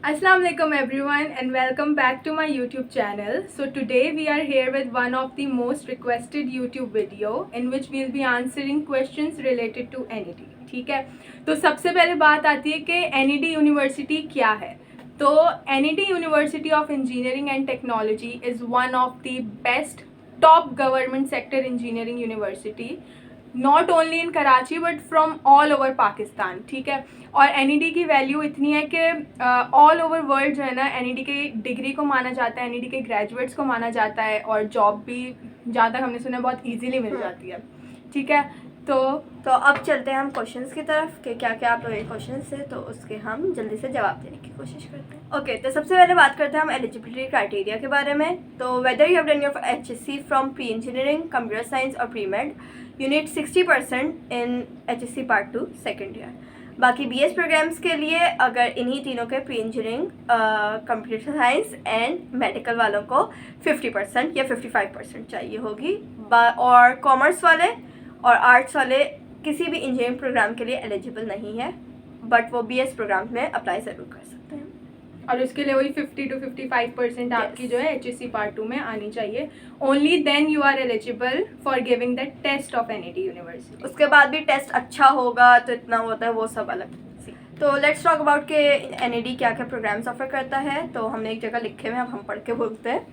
Assalamu alaikum everyone and welcome back to my YouTube channel. So today we are here with one of the most requested YouTube video in which we'll be answering questions related to NED. ठीक है, तो सबसे पहले बात आती है कि NED university क्या है. तो NED University of Engineering and Technology is one of the best top government sector engineering university not only in Karachi but from all over Pakistan. ठीक है, और NED की वैल्यू इतनी है कि ऑल ओवर वर्ल्ड जो है ना NED के डिग्री को माना जाता है, NED के ग्रेजुएट्स को माना जाता है और जॉब भी जहाँ तक हमने सुना बहुत इजीली मिल जाती है. ठीक है, तो अब चलते हैं हम क्वेश्चंस की तरफ कि क्या क्या आप लोगों के क्वेश्चंस है, तो उसके हम जल्दी से जवाब देने की कोशिश करते हैं. ओके, तो सबसे पहले बात करते हैं हम एलिजिबिलिटी क्राइटेरिया के बारे में. तो whether you have done your HSC from pre engineering, computer science और pre med, you need 60% in HSC part 2 second year. बाकी BS प्रोग्राम्स के लिए अगर इन्हीं तीनों के pre engineering, computer science and medical वालों को 50% या 55% चाहिए होगी. और कॉमर्स वाले और आर्ट्स वाले किसी भी इंजीनियरिंग प्रोग्राम के लिए एलिजिबल नहीं है, बट वो BS प्रोग्राम में अप्लाई ज़रूर कर सकते हैं. और उसके लिए वही 50 to 55% आपकी जो है HSC पार्ट 2 में आनी चाहिए. Only then you are eligible for giving the test of NED university. उसके बाद भी टेस्ट अच्छा होगा तो इतना होता है, वो सब अलग. तो लेट्स टॉक अबाउट के NED क्या क्या प्रोग्राम्स ऑफर करता है. तो हमने एक जगह लिखे हुए हैं, अब हम पढ़ के बोलते हैं.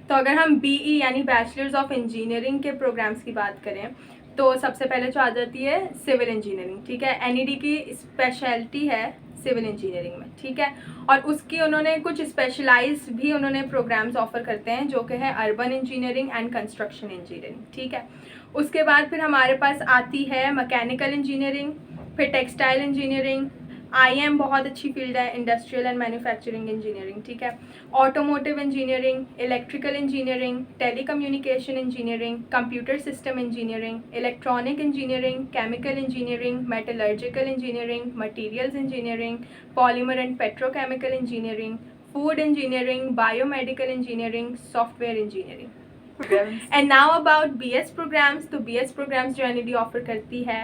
तो अगर हम BE यानी बैचलर्स ऑफ इंजीनियरिंग के प्रोग्राम्स की बात करें तो सबसे पहले जो आ जाती है सिविल इंजीनियरिंग. ठीक है, NED की स्पेशलिटी है सिविल इंजीनियरिंग में. ठीक है, और उसकी उन्होंने कुछ स्पेशलाइज भी उन्होंने प्रोग्राम्स ऑफर करते हैं जो कि है urban engineering and construction engineering. ठीक है, उसके बाद फिर हमारे पास आती है मैकेनिकल इंजीनियरिंग, फिर टेक्सटाइल इंजीनियरिंग, IM बहुत अच्छी फील्ड है, इंडस्ट्रियल एंड मैन्युफैक्चरिंग इंजीनियरिंग. ठीक है, automotive engineering, electrical engineering, telecommunication engineering, computer system engineering, electronic engineering, chemical engineering, metallurgical engineering, materials engineering, polymer and petrochemical engineering, food engineering, biomedical engineering, software engineering. And now about BS programs. तो BS programs जो NED offer करती है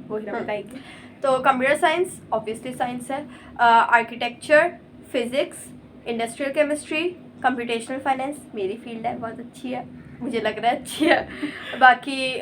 वो हिरा बताइए. तो computer science obviously science है, architecture, physics, industrial chemistry, computational finance मेरी फील्ड है, बहुत अच्छी है, मुझे लग रहा है अच्छी है. बाकी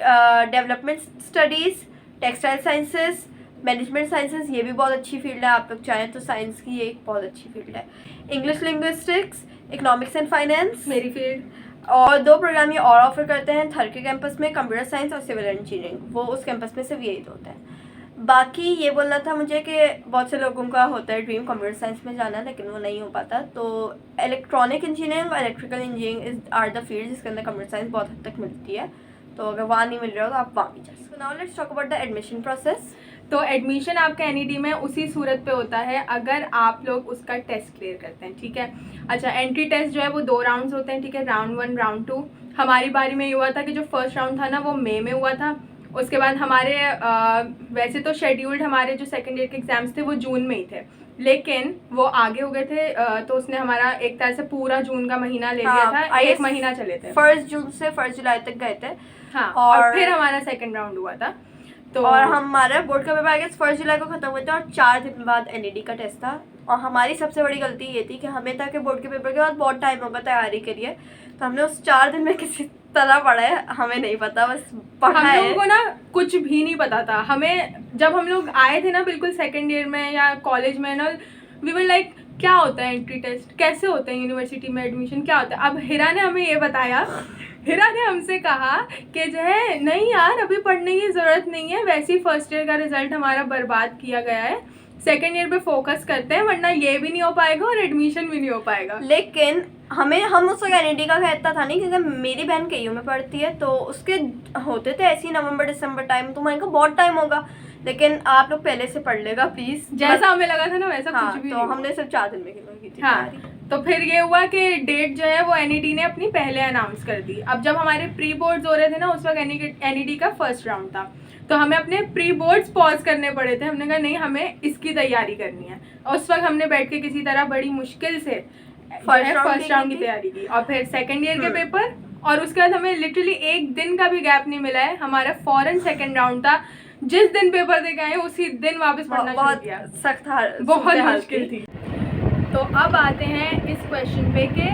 development studies, textile sciences, management sciences, ये भी बहुत अच्छी फील्ड है. आप लोग चाहें तो साइंस की ये एक बहुत अच्छी फील्ड है. English linguistics, economics and finance मेरी फील्ड. और 2 प्रोग्राम ये और ऑफर करते हैं थर के कैंपस में, कंप्यूटर साइंस और सिविल इंजीनियरिंग. वो उस कैंपस में सिर्फ यही 2 होते हैं. बाकी ये बोलना था मुझे कि बहुत से लोगों का होता है ड्रीम कंप्यूटर साइंस में जाना, लेकिन वो नहीं हो पाता. तो इलेक्ट्रॉनिक इंजीनियरिंग और electrical engineering are the field जिसके अंदर कंप्यूटर साइंस बहुत हद तक मिलती है. तो अगर वहाँ नहीं मिल रहा हो तो आप वहाँ भी जा सकते. Now let's talk about the admission process. तो एडमिशन आपका NED में उसी सूरत पे होता है अगर आप लोग उसका टेस्ट क्लियर करते हैं. ठीक है, अच्छा एंट्री टेस्ट जो है वो 2 राउंड्स होते हैं. ठीक है, राउंड 1 राउंड 2. हमारी बारी में ये हुआ था कि जो फर्स्ट राउंड था ना वो मई में हुआ था. उसके बाद हमारे वैसे तो शेड्यूल्ड हमारे जो सेकेंड ईयर के एग्ज़ाम्स थे वो जून में ही थे, लेकिन वो आगे हो गए थे. तो उसने हमारा एक तरह से पूरा जून का महीना ले लिया था. 1 महीना चले थे, 1 जून से 1 जुलाई तक गए थे. हाँ, और फिर हमारा सेकेंड राउंड हुआ था. तो और हमारा बोर्ड का पेपर आई गेस 1 जुलाई को खत्म हुआ था और 4 दिन बाद NED का टेस्ट था. और हमारी सबसे बड़ी गलती ये थी कि हमें था कि बोर्ड के पेपर के बाद बहुत टाइम होगा तैयारी के लिए, तो हमने उस 4 दिन में किसी तरह पढ़ा है, हमें नहीं पता, बस पढ़ा है. हम लोगों को ना कुछ भी नहीं पता था. हमें जब हम लोग आए थे ना बिल्कुल सेकेंड ईयर में या कॉलेज में ना, वी वर लाइक क्या होता है एंट्री टेस्ट, कैसे होता है यूनिवर्सिटी में एडमिशन, क्या होता है. अब हिरा ने हमें ये बताया, हिरा ने हमसे कहा कि जो है नहीं यार अभी पढ़ने की ज़रूरत नहीं है, वैसे ही फर्स्ट ईयर का रिजल्ट हमारा बर्बाद किया गया है, सेकेंड ईयर पे फोकस करते हैं वरना ये भी नहीं हो पाएगा और एडमिशन भी नहीं हो पाएगा. लेकिन हम उस वक्त NED का कहता था नहीं, क्योंकि मेरी बहन KU में पढ़ती है, तो उसके होते थे ऐसे ही नवंबर दिसंबर टाइम. तो मैंने कहा बहुत टाइम होगा, लेकिन आप लोग पहले से पढ़ लेगा प्लीज़. जैसा हमें लगा था ना वैसा कुछ भी तो नहीं. हमने सिर्फ 4 दिन में की थी. हाँ, तो फिर ये हुआ कि डेट जो है वो NED ने अपनी पहले अनाउंस कर दी. अब जब हमारे प्री बोर्ड्स हो रहे थे ना उस वक्त NED का फर्स्ट राउंड था, तो हमें अपने प्री बोर्ड्स पॉज करने पड़े थे. हमने कहा नहीं हमें इसकी तैयारी करनी है. उस वक्त हमने बैठ के किसी तरह बड़ी मुश्किल से फर्स्ट राउंड की तैयारी की और फिर सेकेंड ईयर के पेपर, और उसके बाद हमें लिटरली 1 दिन का भी गैप नहीं मिला है. हमारा फौरन सेकेंड राउंड था, जिस दिन पेपर दे गए उसी दिन वापस पढ़ना शुरू किया. सख्त बहुत मुश्किल थी. तो अब आते हैं इस क्वेश्चन पे कि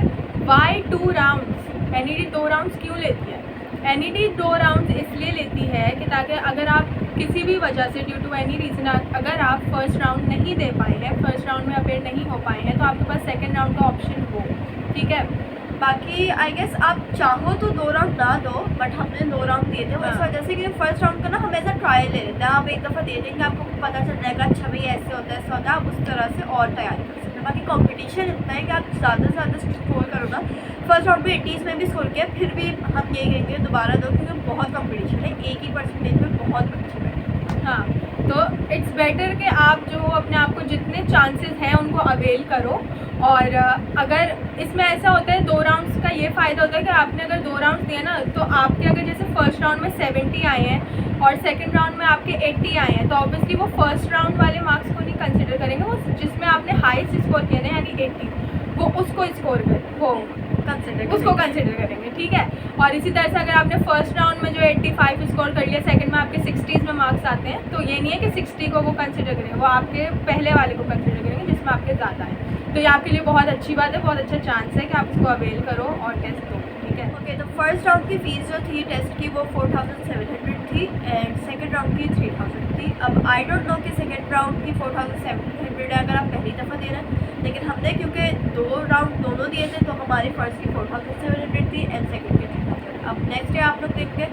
वाई 2 राउंड्स, एनईडी 2 राउंड्स क्यों लेती है। एनईडी 2 राउंड्स इसलिए लेती है कि ताकि अगर आप किसी भी वजह से ड्यू टू एनी रीज़न अगर आप फर्स्ट राउंड नहीं दे पाए हैं, फर्स्ट राउंड में अपेयर नहीं हो पाए हैं, तो आपके पास सेकेंड राउंड का ऑप्शन हो। ठीक है, बाकी आई गेस आप चाहो तो 2 राउंड ना दो, बट हमने 2 राउंड दिए थे वो इस हाँ। वजह से कि फर्स्ट राउंड का ना हम ऐसा ट्रायल ले लेते हैं। आप एक दफ़ा दे देंगे, आपको पता चल जाएगा अच्छा भाई ऐसे होता है ऐसा होता है, आप उस तरह से और तैयारी कर सकते हैं। बाकी कंपटीशन इतना है कि आप ज़्यादा से ज़्यादा स्कोर करो ना। फर्स्ट राउंड में 80s में भी स्कोर किया, फिर भी हम यही कहेंगे दोबारा दो, क्योंकि बहुत कंपटीशन है, एक ही परसेंटेज में बहुत अच्छे बैठे। हाँ, तो इट्स बेटर कि आप जो अपने आप को जितने चांसेस हैं उनको अवेल करो। और अगर इसमें ऐसा होता है 2 राउंड्स का ये फ़ायदा होता है कि आपने अगर 2 राउंड्स दिए ना, तो आपके अगर जैसे फर्स्ट राउंड में 70 आए हैं और सेकंड राउंड में आपके 80 आए हैं, तो ऑब्वियसली वो फर्स्ट राउंड वाले मार्क्स को नहीं कंसिडर करेंगे, वो जिसमें आपने हाईएस्ट स्कोर किया ना यानी 80, वो उसको स्कोर वो उसको कंसिडर करेंगे। ठीक है, और इसी तरह से अगर आपने फर्स्ट राउंड में जो 85 स्कोर कर लिया, सेकंड में आपके 60s में मार्क्स आते हैं, तो ये नहीं है कि 60 को वो कंसिडर करेंगे, वो आपके पहले वाले को कंसिडर करेंगे जिसमें आपके ज़्यादा हैं। तो ये आपके लिए बहुत अच्छी बात है, बहुत अच्छा चांस है कि आप इसको अवेल करो और टेस्ट दो। ठीक है, ओके, तो फर्स्ट राउंड की फ़ीस जो थी टेस्ट की वो 4700 थी एंड सेकंड राउंड की 3000 थी। अब आई डोंट नो कि सेकंड राउंड की 4700 है अगर आप पहली दफ़ा दे रहे हैं, लेकिन हमने क्योंकि 2 राउंड दोनों दिए थे, तो हमारी फर्स्ट की 4700 थी एंड सेकंड की 3000। अब नेक्स्ट डे आप लोग देखेंगे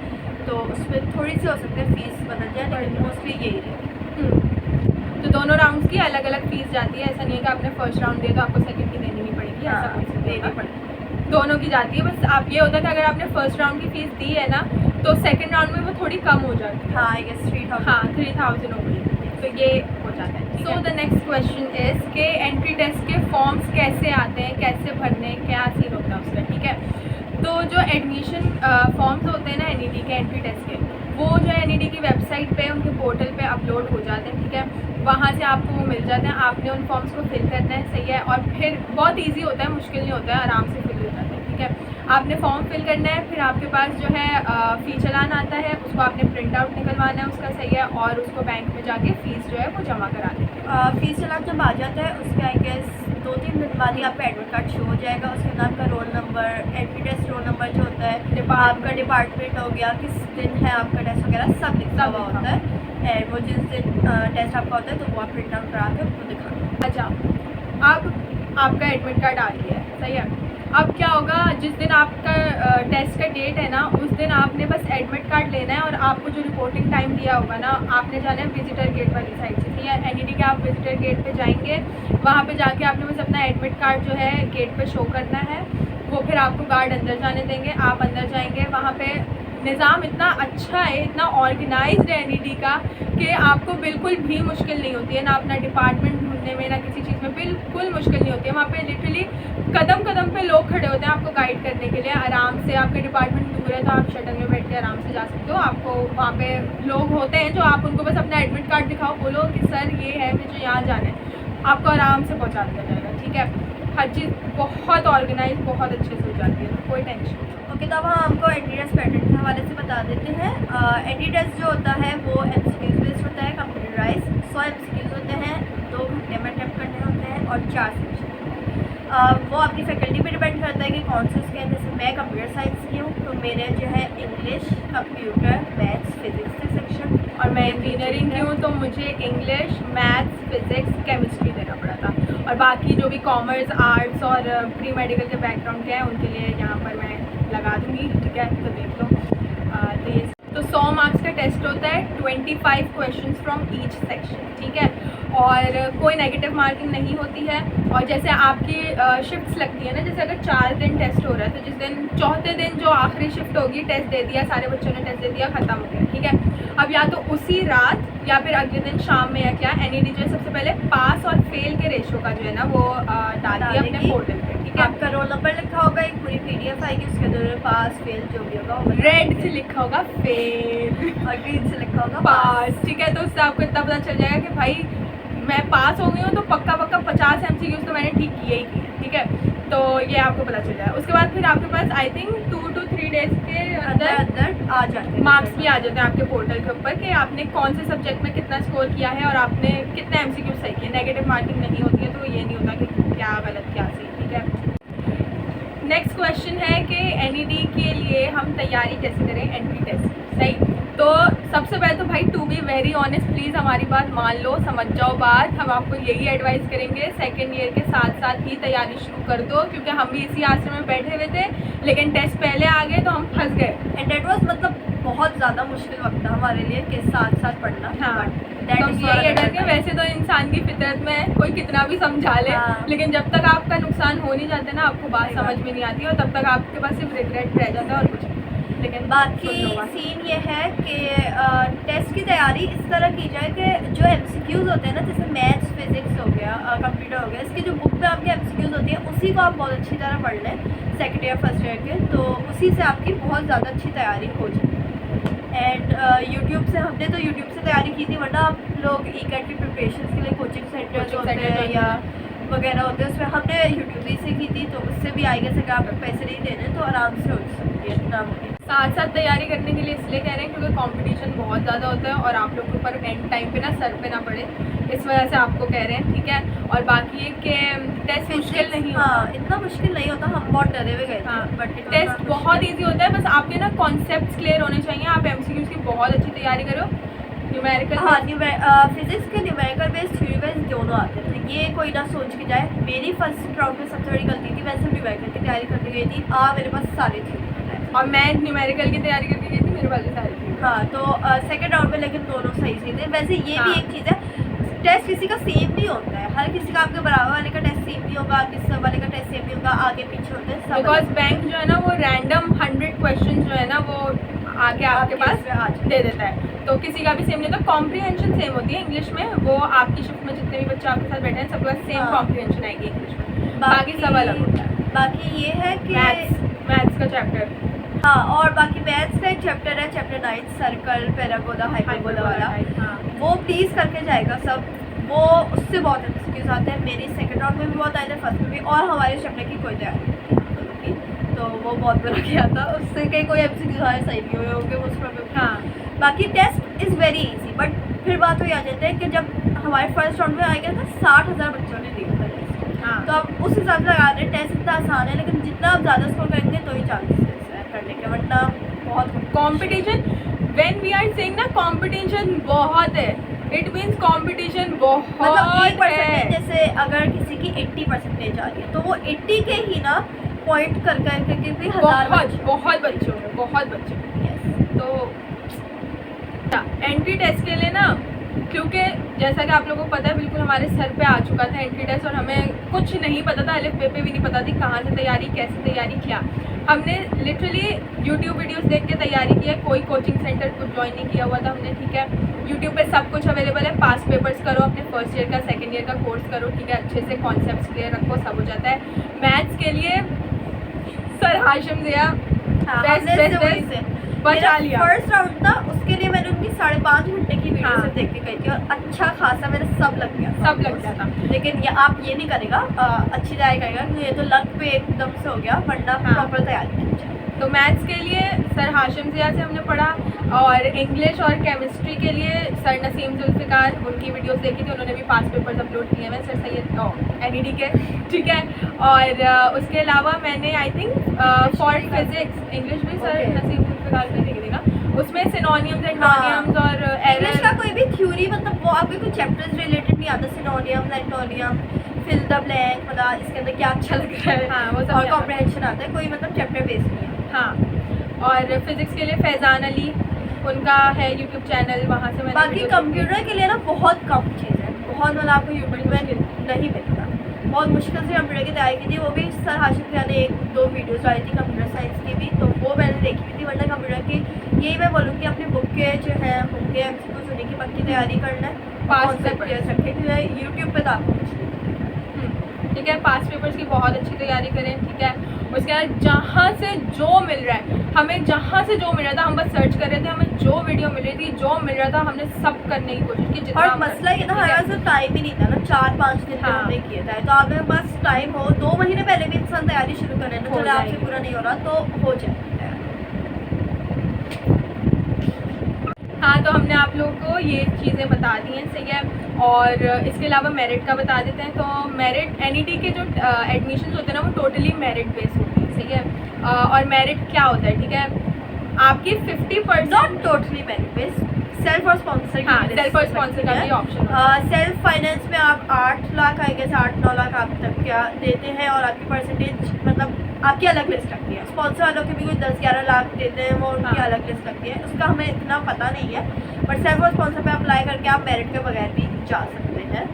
तो उसमें थोड़ी सी हो सकती है फ़ीस बदल जाए, लेकिन मोस्टली यही रहेगी। तो दोनों राउंड्स की अलग अलग फ़ीस जाती है, ऐसा नहीं है कि आपने फर्स्ट राउंड दिया तो आपको सेकंड की देनी नहीं पड़ेगी, ऐसा हाँ, कुछ नहीं देनी होगा। पड़ेगी। दोनों की जाती है, बस आप ये होता है कि अगर आपने फर्स्ट राउंड की फ़ीस दी है ना, तो सेकंड राउंड में वो थोड़ी कम हो जाती है। हाँ, आई गेस 3000। हाँ, 3000 हो गई, तो ये हो जाता है। So the next question is के एंट्री टेस्ट के फॉर्म्स कैसे आते हैं, कैसे भरने हैं, क्या सीन होता है उसका। ठीक है, तो जो एडमिशन फॉर्म्स होते हैं ना एनईडी के एंट्री टेस्ट के, वो जो है एनईडी की वेबसाइट पे उनके पोर्टल पे अपलोड हो जाते हैं। ठीक है, वहाँ से आपको वो मिल जाते हैं, आपने उन फॉर्म्स को फिल करना है। सही है, और फिर बहुत इजी होता है, मुश्किल नहीं होता है, आराम से फिल हो जाता है। ठीक है, आपने फॉर्म फिल करना है, फिर आपके पास जो है फ़ी चालान आता है, उसको आपने प्रिंट आउट निकलवाना है उसका। सही है, और उसको बैंक में जाके फ़ीस जो है वो जमा करा देते हैं। फ़ीस चालान जब आ जाता है उसके आई गेस 2-3 दिन बाद ही आपका एडमिट कार्ड शो हो जाएगा। उसके अंदर आपका roll number, entry test roll number जो होता है, आपका डिपार्टमेंट हो गया, किस दिन है आपका टेस्ट वगैरह सब लिखा हुआ होता है। एंड वो जिस दिन टेस्ट आपका होता है तो वो आप प्रिंट आउट करा के उसको दिखाना। अच्छा, अब आपका एडमिट कार्ड आ गया है। सही है, अब क्या होगा, जिस दिन आपका टेस्ट का डेट है ना, उस दिन आपने बस एडमिट कार्ड लेना है और आपको जो रिपोर्टिंग टाइम दिया होगा ना, आपने जाना है विजिटर गेट वाली साइड से। ठीक है, एनईडी के आप विजिटर गेट पे जाएंगे, वहाँ पे जाके आपने बस अपना एडमिट कार्ड जो है गेट पे शो करना है, वो फिर आपको गार्ड अंदर जाने देंगे। आप अंदर जाएंगे, वहाँ पे निज़ाम इतना अच्छा है, इतना ऑर्गेनाइज्ड है एनईडी का कि आपको बिल्कुल भी मुश्किल नहीं होती है, ना अपना डिपार्टमेंट ढूंढने में, ना किसी चीज़ में बिल्कुल मुश्किल नहीं होती है। वहाँ पे लिटरली कदम कदम पे लोग खड़े होते हैं आपको गाइड करने के लिए। आराम से आपके डिपार्टमेंट दूर है तो आप शटल में बैठ के आराम से जा सकते हो। आपको वहाँ पे लोग होते हैं जो आप उनको बस अपना एडमिट कार्ड दिखाओ, बोलो कि सर ये है, मुझे यहाँ जाना है, आपको आराम से पहुँचा दिया जाएगा। ठीक है, हर चीज़ बहुत ऑर्गेनाइज, बहुत अच्छे से हो जाती है, तो कोई टेंशन नहीं। ओके, तो अब हम आपको एंट्री टेस्ट पैटर्न के हवाले से बता देते हैं। एंट्री टेस्ट जो होता है वो MCQs बेस्ड होता है, कंप्यूटराइज 100 MCQs होते हैं, 2 घंटे में अटेम्प्ट करने होते हैं और 4 सेक्शन। वो आपकी फैकल्टी पे डिपेंड करता है कि कौन से उसके हैं। जैसे मैं कंप्यूटर साइंस की हूँ, तो मेरे जो है इंग्लिश, कंप्यूटर, मैथ्स, फिजिक्स के सेक्शन, और मैं इंजीनियरिंग की हूँ तो मुझे इंग्लिश, मैथ्स, फिजिक्स, केमिस्ट्री देना पड़ा था। और बाकी जो भी कॉमर्स, आर्ट्स और प्री मेडिकल के बैकग्राउंड के हैं उनके लिए यहाँ पर मैं लगा दूँगी। ठीक है, तो देख लो। तो 100 मार्क्स का टेस्ट होता है, 25 क्वेश्चन फ्रॉम ईच सेक्शन। ठीक है, और कोई नेगेटिव मार्किंग नहीं होती है। और जैसे आपकी शिफ्ट्स लगती है ना, जैसे अगर 4 दिन टेस्ट हो रहा है, तो जिस दिन चौथे दिन जो आखिरी शिफ्ट होगी, टेस्ट दे दिया, सारे बच्चों ने टेस्ट दे दिया, ख़त्म हो गया। ठीक है, अब या तो उसी रात या फिर अगले दिन शाम में या क्या, एनईडी जो है सबसे पहले पास और फेल के रेशो का जो है ना वो डाल दिया अपने पोर्टल पे। ठीक है, आपका रोल नंबर लिखा होगा, एक पूरी PDF आएगी, उसके अंदर पास फेल जो भी होगा वो रेड से लिखा होगा फेल और ग्रीन से लिखा होगा पास। ठीक है, तो उससे आपको इतना पता चल जाएगा कि भाई मैं पास हो गई हूँ, तो पक्का 50 MCQs तो मैंने ठीक किए ही किए। ठीक है, तो ये आपको पता चल जाएगा। उसके बाद फिर आपके पास आई थिंक 2 to 3 डेज़ के अंदर आ जाते हैं मार्क्स भी आ जाते हैं आपके पोर्टल के ऊपर कि आपने कौन से सब्जेक्ट में कितना स्कोर किया है और आपने कितना MCQ सही किया। नेगेटिव मार्किंग नहीं होती है, तो ये नहीं होता कि क्या गलत क्या सही, ठीक है। नेक्स्ट क्वेश्चन है कि एनईडी के लिए हम तैयारी कैसे करें एंट्री टेस्ट, सही। तो सबसे पहले तो भाई to be very honest please हमारी बात मान लो, समझ जाओ बात, हम आपको यही एडवाइस करेंगे सेकेंड ईयर के साथ साथ ही तैयारी शुरू कर दो, क्योंकि हम भी इसी आश्रम में बैठे हुए थे लेकिन टेस्ट पहले आ गए तो हम फंस गए। एंड डेट वॉज मतलब बहुत ज़्यादा मुश्किल वक्त था हमारे लिए कि साथ साथ पढ़ना। हाँ, That तो is यही what डर के वैसे तो इंसान की फितरत में है, कोई कितना भी समझा ले, हाँ। लेकिन जब तक आपका नुकसान हो नहीं जाता ना आपको बात सही समझ बात। में नहीं आती और तब तक आपके पास सिर्फ रिग्रेट रह जाता है और कुछ नहीं। लेकिन बाकी सुन लो बात। सीन ये है कि टेस्ट की तैयारी इस तरह की जाए कि जो MCQs होते हैं ना, जैसे मैथ्स फिजिक्स हो गया, कंप्यूटर हो गया, इसकी जो बुक में आपके MCQs होती है उसी को आप बहुत अच्छी तरह पढ़ लें सेकेंड ईयर फर्स्ट ईयर के, तो उसी से आपकी बहुत ज़्यादा अच्छी तैयारी हो जाए। एंड यूट्यूब से हमने तो यूट्यूब से तैयारी की थी, वरना आप लोग ई-कैट की प्रिपरेशन के लिए कोचिंग सेंटर्स होते हैं या वगैरह होते हैं, उसमें हमने यूट्यूब ही से की थी, तो उससे भी आई गेस अगर आप पैसे नहीं देने तो आराम से हो सकती है इतना। साथ साथ तैयारी करने के लिए इसलिए कह रहे हैं क्योंकि कंपटीशन बहुत ज़्यादा होता है और आप लोग के ऊपर एंड टाइम पे ना सर पे ना पड़े, इस वजह से आपको कह रहे हैं, ठीक है। और बाकी ये कि टेस्ट मुश्किल नहीं होता। हाँ, इतना मुश्किल नहीं होता, हम बहुत डरे हुए गए थे। हाँ, बट टेस्ट बहुत इजी होता है, बस आपके ना कॉन्सेप्ट्स क्लियर होने चाहिए, आप MCQs की बहुत अच्छी तैयारी करो। न्यूमेरिकल, हाँ, फिजिक्स के न्यूमेरिकल बेस्ड थ्योरी बेस्ड दोनों आते थे, ये कोई ना सोच के जाए। मेरी फर्स्ट राउंड में सबसे बड़ी गलती थी, मैं सिर्फ न्यूमेरिकल की तैयारी करके गई थी, मेरे पास सारे थे और मैं न्यूमेरिकल की तैयारी करके गई थी, मेरे पास भी सारी थी। हाँ, तो सेकंड राउंड में लेकिन दोनों सही थे। वैसे ये हाँ। भी एक चीज़ है, टेस्ट किसी का सेम नहीं होता है, हर किसी का आपके बराबर वाले का टेस्ट सेम नहीं होगा, किसी वाले का टेस्ट सेम नहीं होगा, आगे पीछे होते हैं सब। बिकॉज बैंक जो है ना वो रैंडम 100 क्वेश्चन जो है ना वो आके आपके पास दे देता है, तो किसी का भी सेम नहीं होता। कॉम्प्रीहेंशन सेम होती है इंग्लिश में, वो आपकी शिफ्ट में जितने भी बच्चे आपके साथ बैठे हैं सबके पास सेम हाँ। कॉम्प्रीहेंशन आएगी इंग्लिश में, बाकी सब अलग होता है। बाकी ये है कि मैथ्स का चैप्टर, हाँ, और बाकी मैथ्स का एक चैप्टर है, चैप्टर 9 सर्कल पैराबोला हाइपरबोला वाला, हाँ। वो प्लीज़ करके जाएगा सब, वो उससे बहुत MCQs आते हैं। मेरी सेकंड राउंड में भी बहुत आए थे, फर्स्ट में भी, और हमारे चैप्टर की कोई तैयारी नहीं थी, तो वो बहुत बुरा किया था, उससे कहीं कोई MCQs आए सही नहीं हुए होंगे उस पर। हाँ, बाकी test is very easy, but फिर बात वही आ जाती है कि जब हमारे फर्स्ट राउंड में आएगा था 60,000 बच्चों ने दिया था टेस्ट, हाँ। तो आप उस हिसाब से लगा रहे हैं। टेस्ट इतना आसान है, लेकिन जितना आप ज़्यादा स्कोर करेंगे तो ही चांसेस है करने के, वरना बहुत competition, when we are saying ना कंपटीशन बहुत है, इट मींस कंपटीशन बहुत मतलब 1% है। जैसे अगर किसी की 80% आ रही है तो वो 80 के ही ना पॉइंट कर करके भी 1000 बहुत बच्चे होंगे, बहुत बच्चे होंगे। तो एंट्री टेस्ट के लिए ना, क्योंकि जैसा कि आप लोगों को पता है बिल्कुल हमारे सर पे आ चुका था एंट्री टेस्ट और हमें कुछ नहीं पता था, अलिफ बे पे भी नहीं पता थी कहाँ से तैयारी कैसे तैयारी किया। हमने लिटरली यूट्यूब वीडियोस देख के तैयारी की है, कोई कोचिंग सेंटर कुछ ज्वाइन नहीं किया हुआ था हमने, ठीक है। यूट्यूब पे सब कुछ अवेलेबल है, पास पेपर्स करो, अपने फर्स्ट ईयर का सेकंड ईयर का कोर्स करो, ठीक है, अच्छे से कॉन्सेप्ट्स क्लियर रखो, सब हो जाता है। मैथ्स के लिए सर हाशिम ज़िया बचा लिया। फर्स्ट राउंड था, उसके लिए मैंने उनकी 5.5 घंटे की वीडियो हाँ। सिर्फ देख के गई थी और अच्छा खासा मेरा सब लग गया था। लेकिन ये आप ये नहीं करेगा, अच्छी तैयारी करेगा, ये तो लक पे एकदम से हो गया, वरना हाँ। प्रॉपर तैयारी की जाए। तो मैथ्स के लिए सर हाशिम ज़िया से हमने पढ़ा, और इंग्लिश और केमिस्ट्री के लिए सर नसीम जुल्फ़िकार, उनकी वीडियोस देखी थी, उन्होंने भी 5 पेपर्स अपलोड किए हैं सर सैयद NED के, ठीक है। और उसके अलावा मैंने I think for physics English भी सर नसीम जुल्फ़िकार ने देखी थी ना, उसमें सिनोनियम्स एंटोनियम्स और इंग्लिश का कोई भी थ्योरी, मतलब वो आपके कुछ चैप्टर्स रिलेटेड नहीं आता, synonym antonym fill the blank, मतलब इसके अंदर क्या अच्छा लग रहा है, हाँ, वो सब और नहीं आता। कॉम्प्रहेंशन आता है, कोई मतलब चैप्टर बेस्ड नहीं है। हाँ, और फिजिक्स के लिए फैज़ान अली, उनका है यूट्यूब चैनल, वहाँ से मैंने बाकी वीडियो कंप्यूटर के लिए ना बहुत कम चीज़ है, बहुत मतलब आपको यूट्यूब में नहीं मिलता, बहुत मुश्किल से कंप्यूटर की तैयारी की थी, वो भी सर हाशिम ज़िया ने 1-2 वीडियोस डाली थी कंप्यूटर साइंस की भी, तो वो मैंने देखी हुई थी। वरना कंप्यूटर की यही मैं बोलूँगी, अपनी बुक के जो है होंगे MCQs उन्हीं की पक्की तैयारी करना है, Past कॉन्सेप्ट क्लियर रखें, क्योंकि यूट्यूब पे तो आपको कुछ नहीं ठीक है। पास पेपर्स की बहुत अच्छी तैयारी करें, ठीक है। उसके बाद जहाँ से जो मिल रहा है, हमें जहाँ से जो मिल रहा था हम बस सर्च कर रहे थे, हमें जो वीडियो मिल रही थी, जो मिल रहा था हमने सब करने की कोशिश की, जितना और हम मसला ये था ठीक है? हमारे पास टाइम ही नहीं था ना, 4-5 दिन हाँ। हमने किया था, तो आपके पास टाइम हो 2 महीने पहले भी इंसान तैयारी शुरू कर लेना, हो चलो आपसे जाएगी। पूरा नहीं हो रहा तो हो जाए। हाँ, तो हमने आप लोगों को ये चीज़ें बता दी हैं, सही है। और इसके अलावा मेरिट का बता देते हैं। तो मेरिट एनईडी के जो एडमिशन्स होते हैं ना, वो टोटली मेरिट बेस होती है, सही है। और मेरिट क्या होता है, ठीक है, आपकी 50% not totally merit based, self और स्पॉन्सर। हाँ, सेल्फ और स्पॉन्सर का भी ऑप्शन सेल्फ फाइनेंस में आप 8 लाख आएंगे से 8-9 लाख आप तक क्या देते हैं, और आपकी परसेंटेज मतलब आपकी अलग लिस्ट लगती है। स्पॉन्सर वालों के भी कुछ 10-11 लाख देते हैं, वो उनकी हाँ। अलग लिस्ट लगती है, उसका हमें इतना पता नहीं है। बट सेल्फ और स्पॉन्सर पे अप्लाई करके आप मेरिट के बगैर भी जा सकते हैं,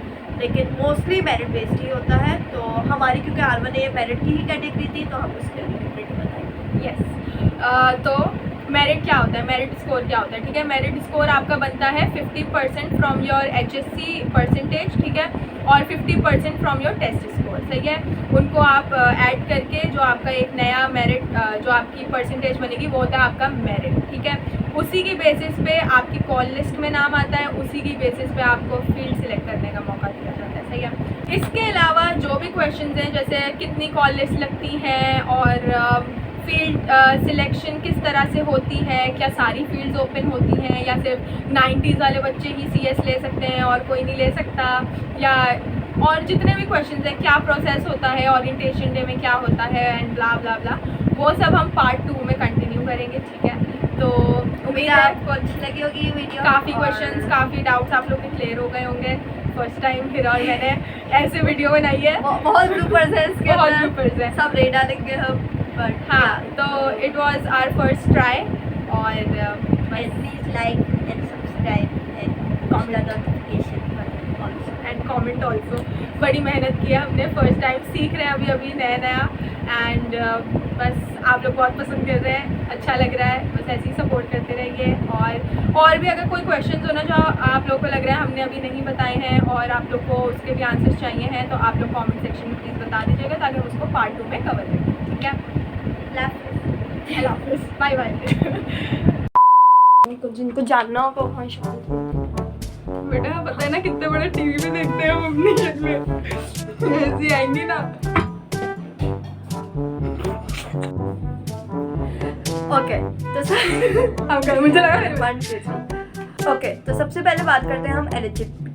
लेकिन मोस्टली मेरिट बेस्ड ही होता है। तो हमारी क्योंकि R1 ये मेरिट की ही कैटेगरी थी, तो हम उसके रिलेटेड बताएंगे। यस। तो मेरिट क्या होता है, मेरिट स्कोर क्या होता है, ठीक है। मेरिट स्कोर आपका बनता है 50% फ्रॉम योर HSC परसेंटेज, ठीक है, और 50% फ्रॉम योर टेस्ट स्कोर, सही है। उनको आप ऐड करके जो आपका एक नया मेरिट जो आपकी परसेंटेज बनेगी वो होता है आपका मेरिट, ठीक है। उसी की बेसिस पे आपकी कॉल लिस्ट में नाम आता है, उसी की बेसिस पे आपको फील्ड सिलेक्ट करने का मौका दिया जाता है, सही है। इसके अलावा जो भी क्वेश्चंस हैं, जैसे कितनी कॉल लिस्ट लगती हैं और फील्ड सिलेक्शन किस तरह से होती है, क्या सारी फील्ड्स ओपन होती हैं या सिर्फ 90s वाले बच्चे ही CS ले सकते हैं और कोई नहीं ले सकता, या और जितने भी क्वेश्चंस हैं, क्या प्रोसेस होता है, ओरिएंटेशन डे में क्या होता है, एंड ब्ला ब्ला ब्ला, वो सब हम पार्ट 2 में कंटिन्यू करेंगे, ठीक है। तो उम्मीद है आपको अच्छी लगी होगी ये वीडियो। काफ़ी क्वेश्चंस, काफ़ी डाउट्स आप लोग के क्लियर हो गए होंगे फर्स्ट टाइम फिर, और मैंने ऐसे वीडियो बनाई है, बहुत ब्लूपर्स है इसके बहुत अंदर, bloopers हैं। सब रेट डालेंगे हम। बट हाँ, तो it was our first try, और please like and subscribe and comment notification and comment also. बड़ी मेहनत की है हमने, फर्स्ट टाइम सीख रहे हैं अभी नया, एंड बस आप लोग बहुत पसंद कर रहे हैं, अच्छा लग रहा है, बस ऐसे ही सपोर्ट करते रहिए। और भी अगर कोई क्वेश्चन हो ना जो आप लोग को लग रहा है हमने अभी नहीं बताए हैं और आप लोग को उसके भी आंसर्स चाहिए हैं, तो आप लोग कमेंट सेक्शन में प्लीज़ बता दीजिएगा, ताकि हम उसको पार्ट 2 में कवर करें, ठीक है। Bye bye. जिनको जानना होगा वहाँ बेटा पता है ना कितने बड़े टीवी में देखते हैं हम अपनी शक्लें, ऐसी आएंगी ना। ओके तो मुझे लगा ओके, तो सबसे पहले बात करते हैं हम एलिजिबिलिटी